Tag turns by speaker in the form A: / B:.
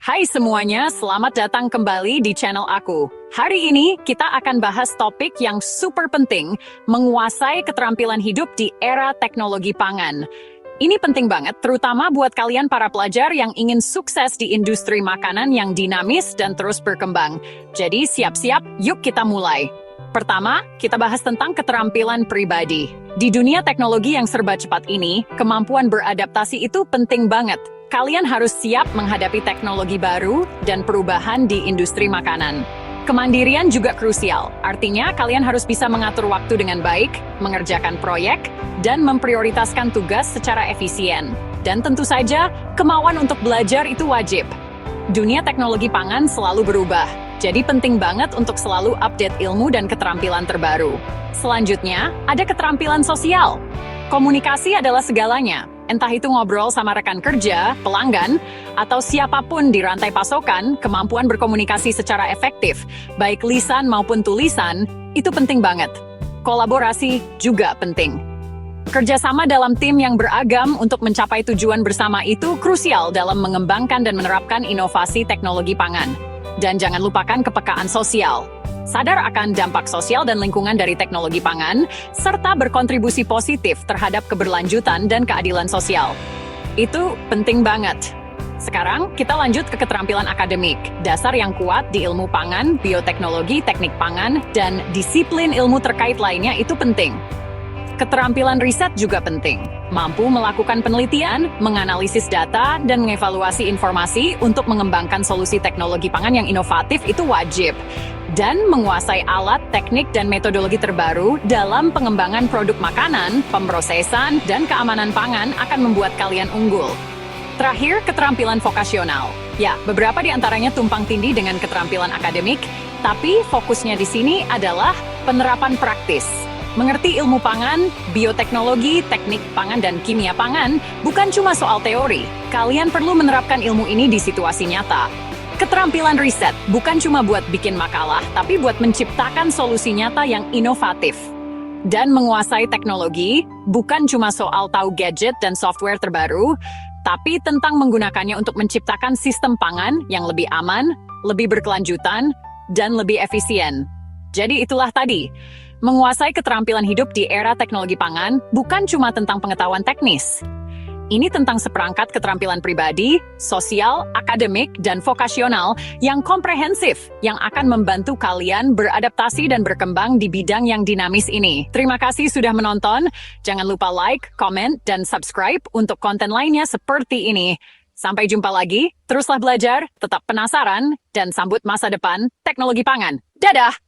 A: Hai semuanya, selamat datang kembali di channel aku. Hari ini kita akan bahas topik yang super penting, menguasai keterampilan hidup di era teknologi pangan. Ini penting banget, terutama buat kalian para pelajar yang ingin sukses di industri makanan yang dinamis dan terus berkembang. Jadi siap-siap, yuk kita mulai. Pertama, kita bahas tentang keterampilan pribadi. Di dunia teknologi yang serba cepat ini, kemampuan beradaptasi itu penting banget. Kalian harus siap menghadapi teknologi baru dan perubahan di industri makanan. Kemandirian juga krusial, artinya kalian harus bisa mengatur waktu dengan baik, mengerjakan proyek, dan memprioritaskan tugas secara efisien. Dan tentu saja, kemauan untuk belajar itu wajib. Dunia teknologi pangan selalu berubah, jadi penting banget untuk selalu update ilmu dan keterampilan terbaru. Selanjutnya, ada keterampilan sosial. Komunikasi adalah segalanya. Entah itu ngobrol sama rekan kerja, pelanggan, atau siapapun di rantai pasokan, kemampuan berkomunikasi secara efektif, baik lisan maupun tulisan, itu penting banget. Kolaborasi juga penting. Kerjasama dalam tim yang beragam untuk mencapai tujuan bersama itu krusial dalam mengembangkan dan menerapkan inovasi teknologi pangan. Dan jangan lupakan kepekaan sosial. Sadar akan dampak sosial dan lingkungan dari teknologi pangan, serta berkontribusi positif terhadap keberlanjutan dan keadilan sosial. Itu penting banget. Sekarang, kita lanjut ke keterampilan akademik. Dasar yang kuat di ilmu pangan, bioteknologi, teknik pangan, dan disiplin ilmu terkait lainnya itu penting. Keterampilan riset juga penting. Mampu melakukan penelitian, menganalisis data, dan mengevaluasi informasi untuk mengembangkan solusi teknologi pangan yang inovatif itu wajib. Dan menguasai alat, teknik, dan metodologi terbaru dalam pengembangan produk makanan, pemrosesan, dan keamanan pangan akan membuat kalian unggul. Terakhir, keterampilan vokasional. Ya, beberapa di antaranya tumpang tindih dengan keterampilan akademik, tapi fokusnya di sini adalah penerapan praktis. Mengerti ilmu pangan, bioteknologi, teknik pangan, dan kimia pangan bukan cuma soal teori. Kalian perlu menerapkan ilmu ini di situasi nyata. Keterampilan riset bukan cuma buat bikin makalah, tapi buat menciptakan solusi nyata yang inovatif. Dan menguasai teknologi bukan cuma soal tahu gadget dan software terbaru, tapi tentang menggunakannya untuk menciptakan sistem pangan yang lebih aman, lebih berkelanjutan, dan lebih efisien. Jadi itulah tadi. Menguasai keterampilan hidup di era teknologi pangan bukan cuma tentang pengetahuan teknis. Ini tentang seperangkat keterampilan pribadi, sosial, akademik, dan vokasional yang komprehensif yang akan membantu kalian beradaptasi dan berkembang di bidang yang dinamis ini. Terima kasih sudah menonton. Jangan lupa like, comment, dan subscribe untuk konten lainnya seperti ini. Sampai jumpa lagi, teruslah belajar, tetap penasaran, dan sambut masa depan teknologi pangan. Dadah!